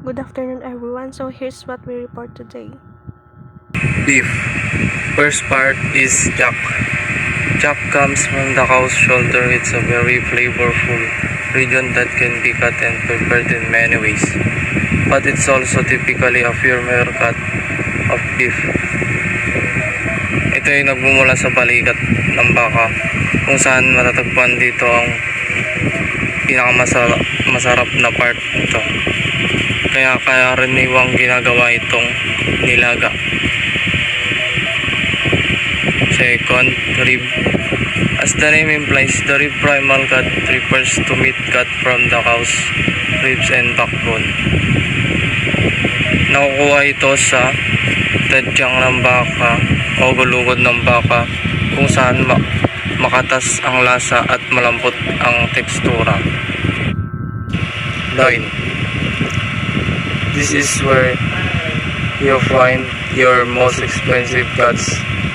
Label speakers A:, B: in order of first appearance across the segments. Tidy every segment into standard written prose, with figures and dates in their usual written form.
A: Good afternoon everyone. So here's what we report today.
B: Beef. First part is chuck. Chuck comes from the cow's shoulder. It's a very flavorful region that can be cut and prepared in many ways. But it's also typically a firmer cut of beef. Ito ay nagmumula sa balikat ng baka, kung saan matatagpuan dito ang pinakamasarap na part nito. Kaya karaniwang ginagawa itong nilaga. Second, rib. As the name implies, the rib primal cut refers to meat cut from the cow's ribs and backbone. Nakukuha ito sa tadyang ng baka o gulugod ng baka, kung saan makatas ang lasa at malambot ang tekstura. Loin. This is where you find your most expensive cuts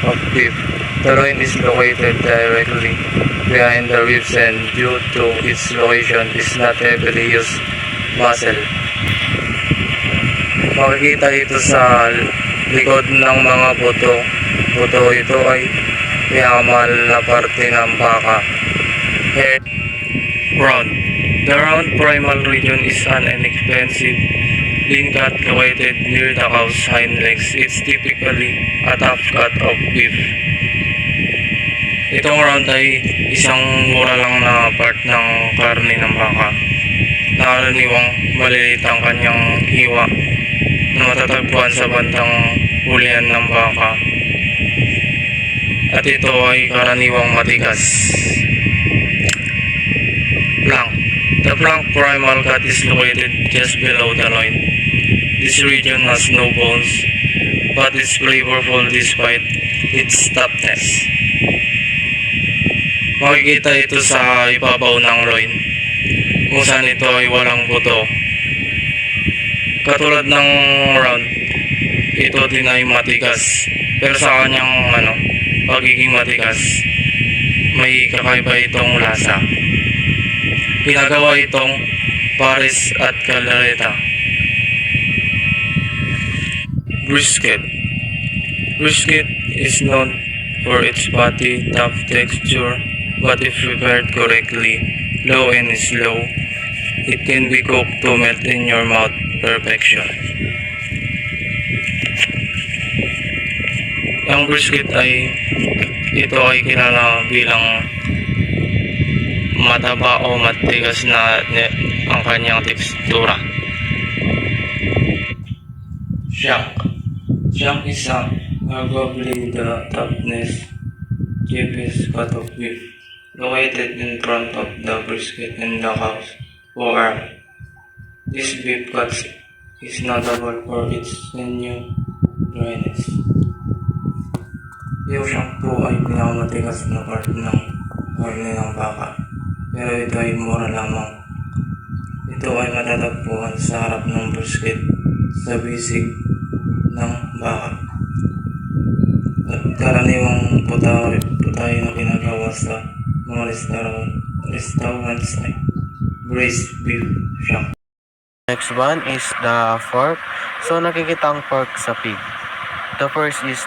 B: of beef. The loin is located directly behind the ribs and due to its location is not heavily used muscle. Makikita ito sa likod ng mga buto. Buto ito ay pinakamal na parte ng baka. Head. Round. The round primal region is an inexpensive lean cut located near the cow's hind legs. It's typically a tough cut of beef. Itong round ay isang mura lang na part ng karne ng baka. Nakaraniwang maliliit ang kanyang hiwa na matatagpuan sa bandang hulihan ng baka. At ito ay karaniwang matigas. Flank. The flank primal cut is located just below the loin. This region has no bones, but is flavorful despite its toughness. Makikita ito sa ibabaw ng loin, kung saan ito ay walang buto. Katulad ng round, ito din ay matigas, pero sa kanyang pagiging matigas, may kakaiba itong lasa. Pinagawa itong pares at caldereta. Brisket. Brisket is known for its fatty, tough texture, but if prepared correctly, low and slow, it can be cooked to melt in your mouth perfection. Ang brisket ito ay kilala bilang mataba o matigas na ang kanyang tekstura. Shank. Shank is arguably the toughness, deepest cut of beef, located in front of the brisket and the cow's forearm. This beef cut is notable for its sinew dryness. Yung shank po ay pinakamatigas na part ng karne ng baka, pero ito ay mura lamang. Ito ay matatagpuan sa harap ng brisket sa bisig ng baka. At karaniwang putay na ginagawa sa mga restaurants ay braised beef shank.
C: Next one is the fork. So nakikita ang fork sa pig. The first is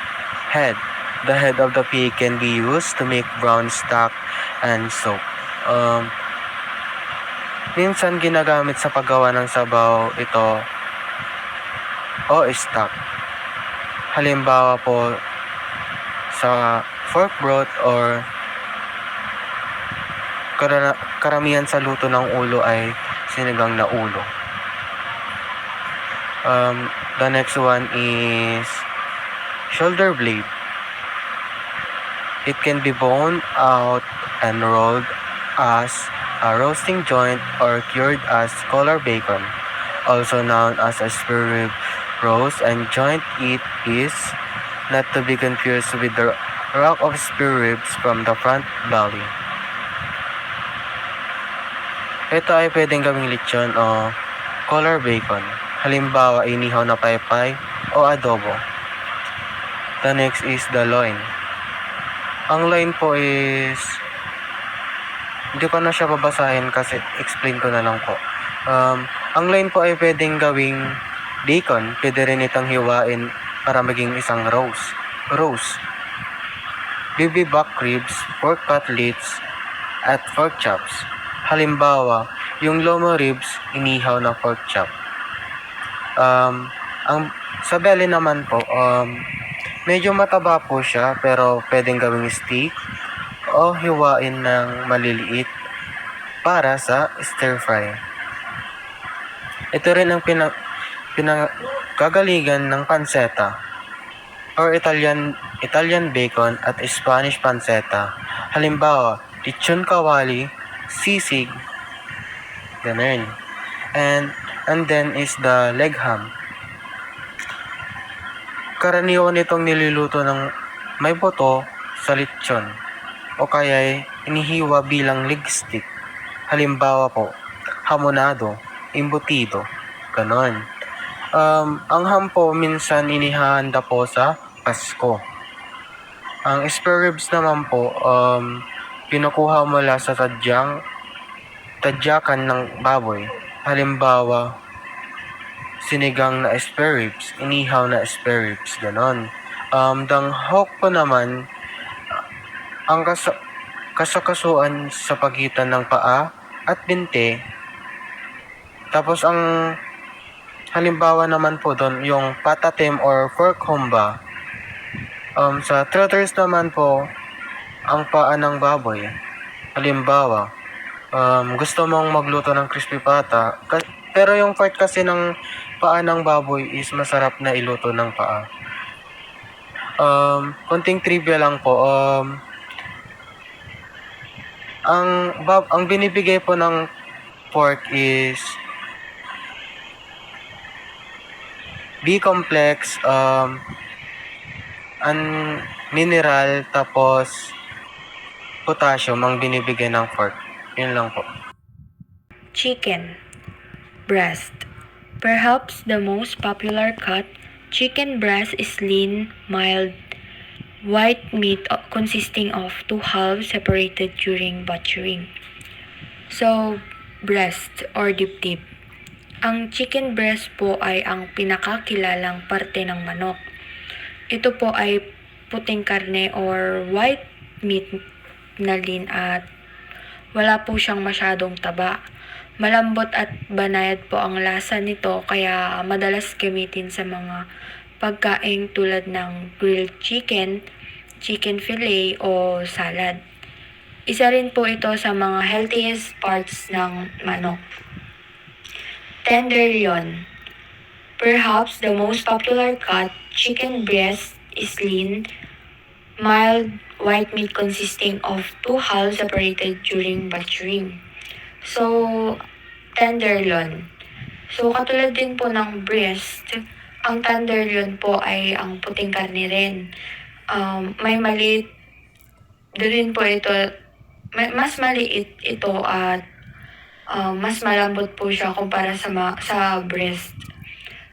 C: head. The head of the pig can be used to make brown stock and soap. Minsan ginagamit sa paggawa ng sabaw ito o stock. Halimbawa po sa pork broth or karamihan sa luto ng ulo ay sinigang na ulo. The next one is shoulder blade. It can be boned out and rolled as a roasting joint or cured as collar bacon, also known as a spare rib roast and joint. It is not to be confused with the rack of spare ribs from the front belly. Ito ay pwedeng gawing lechon o collar bacon. Halimbawa, inihaw na paypay o adobo. The next is the loin. Ang loin po is, hindi ko na siya babasahin kasi explain ko na lang po. Ang loin po ay pwedeng gawing bacon, pwede rin itong hiwain para maging isang roast. Baby back ribs, pork cutlets, at pork chops. Halimbawa, yung lomo ribs, inihaw na pork chop. Ang sa belly naman po, medyo mataba po siya pero pwedeng gawing steak o hiwain ng maliliit para sa stir fry. Ito rin ang pinagagalingan ng pancetta or Italian bacon at Spanish pancetta. Halimbawa, lechon kawali, sisig, ganun. And then is the leg ham. Karaniwan itong niluluto ng may buto sa lechon o kaya inihiwa bilang leg stick. Halimbawa po, hamonado, embutido, ganon. Ang ham po minsan inihahanda po sa Pasko. Ang spare ribs naman po, kinukuha mula sa tadyakan ng baboy. Halimbawa, sinigang na spare ribs, inihaw na spare ribs, ganon. Danghok po naman, ang kasakasuan sa pagitan ng paa at binte. Tapos ang halimbawa naman po doon, yung patatim or pork humba. Sa trotters naman po, ang paa ng baboy. Halimbawa, gusto mong magluto ng crispy pata, pero yung part kasi ng paa ng baboy is masarap na iluto ng paa. Konting trivia lang po, ang binibigay po ng pork is B-complex, mineral, tapos potassium ang binibigay ng pork. Yun lang po.
D: Chicken breast. Perhaps the most popular cut, chicken breast is lean, mild, white meat consisting of two halves separated during butchering. So, breast or dip-dip. Ang chicken breast po ay ang pinakakilalang parte ng manok. Ito po ay puting karne or white meat na lean at wala po siyang masyadong taba. Malambot at banayad po ang lasa nito kaya madalas gamitin sa mga pagkain tulad ng grilled chicken, chicken fillet o salad. Isa rin po ito sa mga healthiest parts ng manok. Tenderloin. Perhaps the most popular cut, chicken breast is lean, mild white meat consisting of two halves separated during butchering. So, tenderloin. So, katulad din po ng breast, ang tenderloin po ay ang puting karne rin. May maliit din po ito, mas maliit ito at mas malambot po siya kumpara sa breast.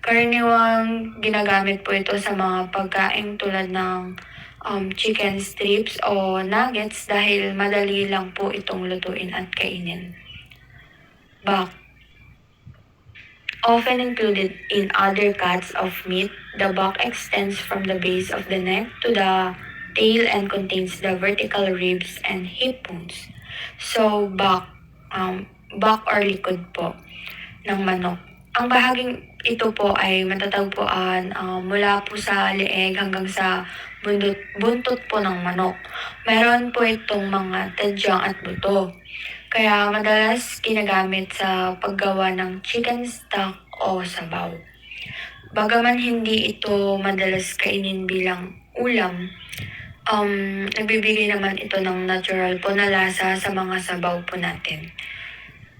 D: Karaniwang ginagamit po ito sa mga pagkain tulad ng chicken strips o nuggets dahil madali lang po itong lutuin at kainin. Back. Often included in other cuts of meat, the back extends from the base of the neck to the tail and contains the vertical ribs and hip bones. So, back or likod po ng manok. Ang bahaging ito po ay matatagpuan mula po sa leeg hanggang sa buntot po ng manok. Meron po itong mga tadyang at buto. Kaya madalas ginagamit sa paggawa ng chicken stock o sabaw. Bagaman hindi ito madalas kainin bilang ulam, nagbibigay naman ito ng natural po na lasa sa mga sabaw po natin.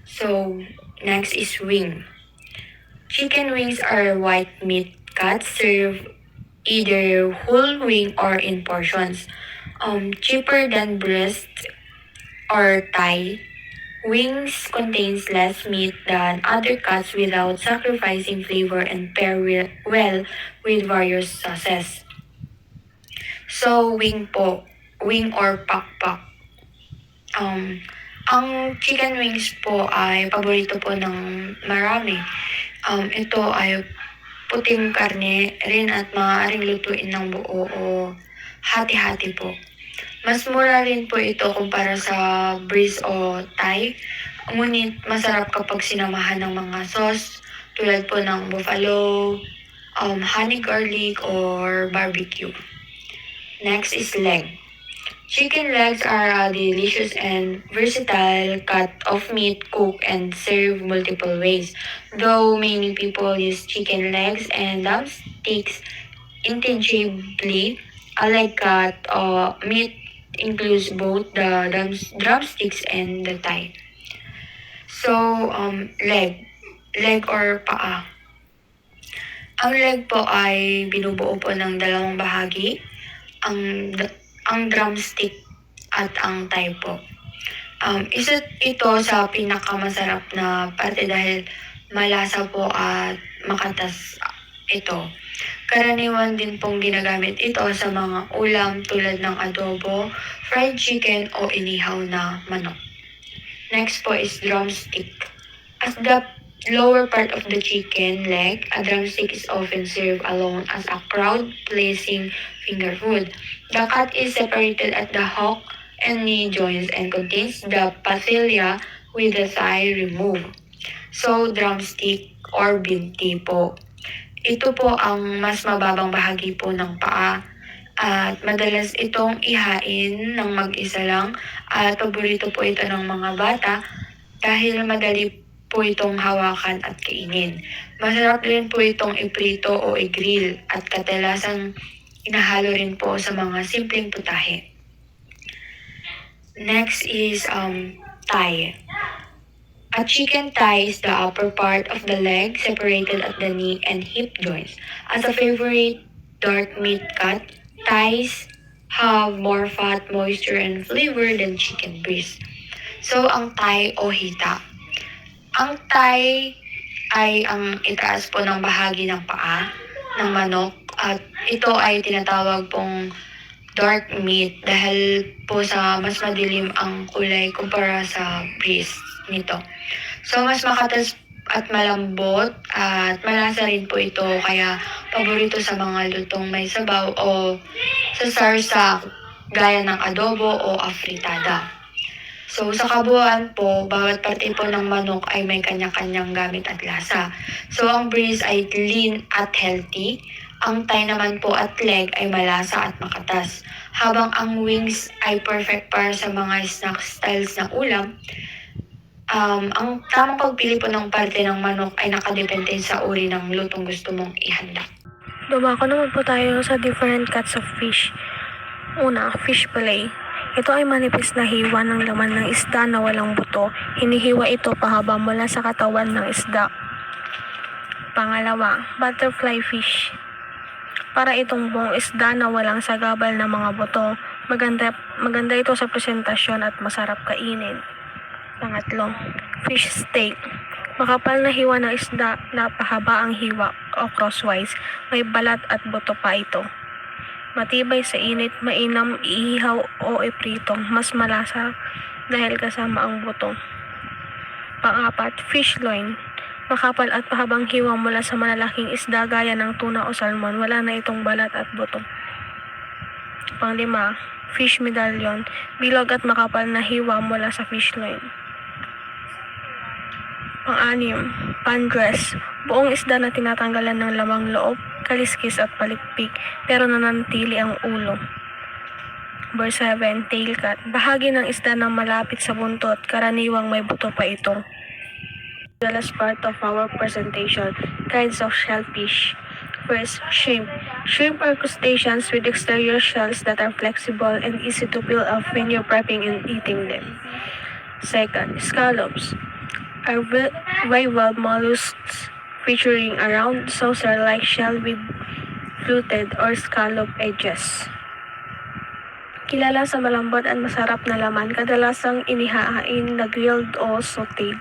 D: So, next is wing. Chicken wings are white meat cuts served either whole wing or in portions. Cheaper than breast or thigh. Wings contains less meat than other cuts without sacrificing flavor and pair well with various sauces. So, wing po. Wing or pakpak. Ang chicken wings po ay paborito po ng marami. Ito ay puting karne rin at maaaring lutuin ng buo o hati-hati po. Mas mura rin po ito kumpara sa breast o thigh. Ngunit masarap kapag sinamahan ng mga sauce tulad po ng buffalo, honey garlic, or barbecue. Next is leg. Chicken legs are a delicious and versatile cut of meat cooked and served multiple ways. Though many people use chicken legs and drumsticks interchangeably, a leg cut meat includes both the drumsticks and the thigh. So, leg or paa. Ang leg po ay binubuo po ng dalawang bahagi, ang drumstick at ang thigh po. Isa ito sa pinakamasarap na parte dahil malasa po at makatas ito. Karaniwan din pong ginagamit ito sa mga ulam tulad ng adobo, fried chicken o inihaw na manok. Next po is drumstick. As the lower part of the chicken leg, a drumstick is often served alone as a crowd-pleasing finger food. The cut is separated at the hock and knee joints and contains the patella with the thigh removed. So, drumstick or binti po. Ito po ang mas mababang bahagi po ng paa at madalas itong ihain ng mag-isa lang at paborito po ito ng mga bata dahil madali po itong hawakan at kainin. Masarap din po itong iprito o i-grill at kadalasang inahalo rin po sa mga simpleng putahe. Next is thigh. A chicken thigh is the upper part of the leg separated at the knee and hip joints. As a favorite dark meat cut, thighs have more fat, moisture, and flavor than chicken breast. So, ang thigh o hita. Ang thigh ay ang itaas po ng bahagi ng paa ng manok at ito ay tinatawag pong dark meat dahil po sa mas madilim ang kulay kumpara sa breast nito. So, mas makatas at malambot at malasa rin po ito kaya paborito sa mga lutong may sabaw o sa sarsa gaya ng adobo o afritada. So, sa kabuuan po, bawat parte po ng manok ay may kanya-kanyang gamit at lasa. So, ang breast ay lean at healthy. Ang thigh naman po at leg ay malasa at makatas. Habang ang wings ay perfect para sa mga snack styles na ulam, ang tamang pagpili po ng parte ng manok ay nakadepende sa uri ng lutong gusto mong ihanda.
A: Dumako naman po tayo sa different cuts of fish. Una, fish fillet. Ito ay manipis na hiwa ng laman ng isda na walang buto. Hinihiwa ito pahaba mula sa katawan ng isda. Pangalawa, butterfly fish. Para itong buong isda na walang sagabal na mga buto. Maganda ito sa presentasyon at masarap kainin. Pangatlo, fish steak. Makapal na hiwa ng isda na pahaba ang hiwa o crosswise. May balat at buto pa ito. Matibay sa init, mainam, iihaw o iprito. Mas malasa dahil kasama ang buto. Pang-apat, fish loin. Makapal at pahabang hiwa mula sa malalaking isda gaya ng tuna o salmon. Wala na itong balat at buto. Pang-lima, fish medallion. Bilog at makapal na hiwa mula sa fish loin. Pang-anim, pandress. Buong isda na tinatanggalan ng lamang loob, kaliskis at palikpik, pero nananatili ang ulo. Number 7, tail cut. Bahagi ng isda na malapit sa buntot, karaniwang may buto pa ito. The last part of our presentation, kinds of shellfish. First, shrimp. Shrimp are crustaceans with exterior shells that are flexible and easy to peel off when you're prepping and eating them. Second, scallops are bivalve mollusks featuring a round saucer-like shell with fluted or scallop edges. Kilala sa malambot at masarap na laman, kadalasang inihahain na grilled o sauteed.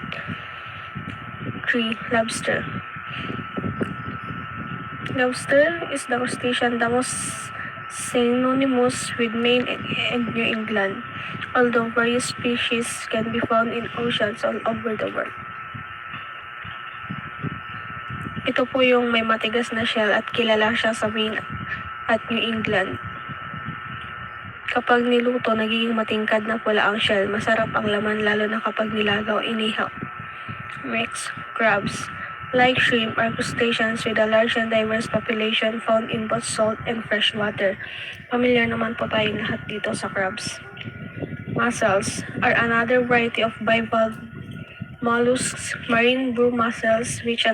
A: 3. Lobster. Lobster is the crustacean the most synonymous with Maine and New England, although various species can be found in oceans all over the world. Ito po yung may matigas na shell at kilala siya sa Maine at New England. Kapag niluto, nagiging matingkad na pula ang shell. Masarap ang laman lalo na kapag nilagaw o inihaw. Next, crabs. Like shrimp, are crustaceans with a large and diverse population found in both salt and fresh water. Pamilyar naman po tayong lahat dito sa crabs. Mussels are another variety of bivalve mollusks, marine blue mussels which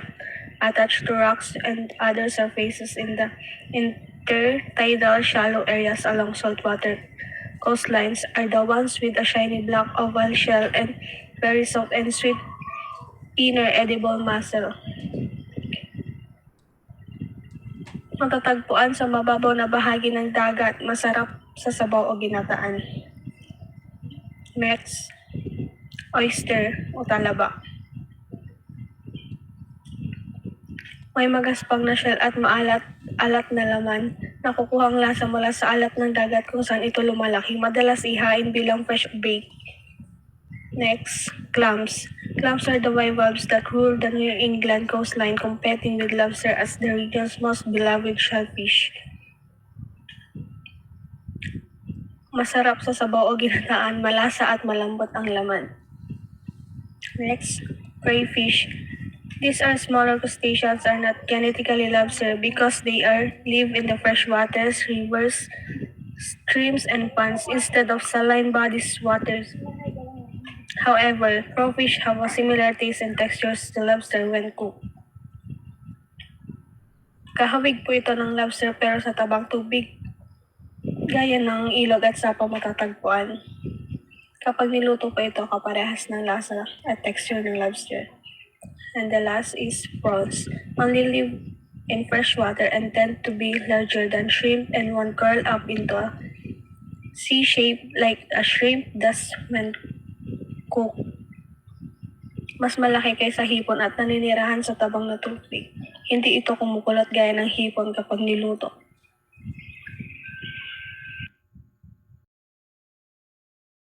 A: attach to rocks and other surfaces in the intertidal shallow areas along saltwater coastlines, are the ones with a shiny black oval shell and very soft and sweet inner edible mussel. Matatagpuan sa mababaw na bahagi ng dagat, masarap sa sabaw o ginataan. Next, oyster o talaba. May magaspang na shell at maalat na laman. Nakukuha ang lasa mula sa alat ng dagat kung saan ito lumalaki. Madalas ihain bilang fresh bait. Next, clams. Clams are the bivalves that rule the New England coastline, competing with lobster as the region's most beloved shellfish. Masarap sa sabaw o ginataan, malasa at malambot ang laman. Next, crayfish. These are smaller crustaceans are not genetically lobster because they live in the fresh waters, rivers, streams, and ponds instead of saline bodies waters. However, crawfish have a similar taste and textures to lobster when cooked. Kahawig po ito ng lobster pero sa tabang tubig, gaya ng ilog at sapa matatagpuan. Kapag niluto po ito, kaparehas ng lasa at texture ng lobster. And the last is prawns. Only live in fresh water and tend to be larger than shrimp and won't curl up into a C shape like a shrimp does when cooked. Mas malaki kaysa hipon at naninirahan sa tabang na tubig. Hindi ito kumukulot gaya ng hipon kapag niluto.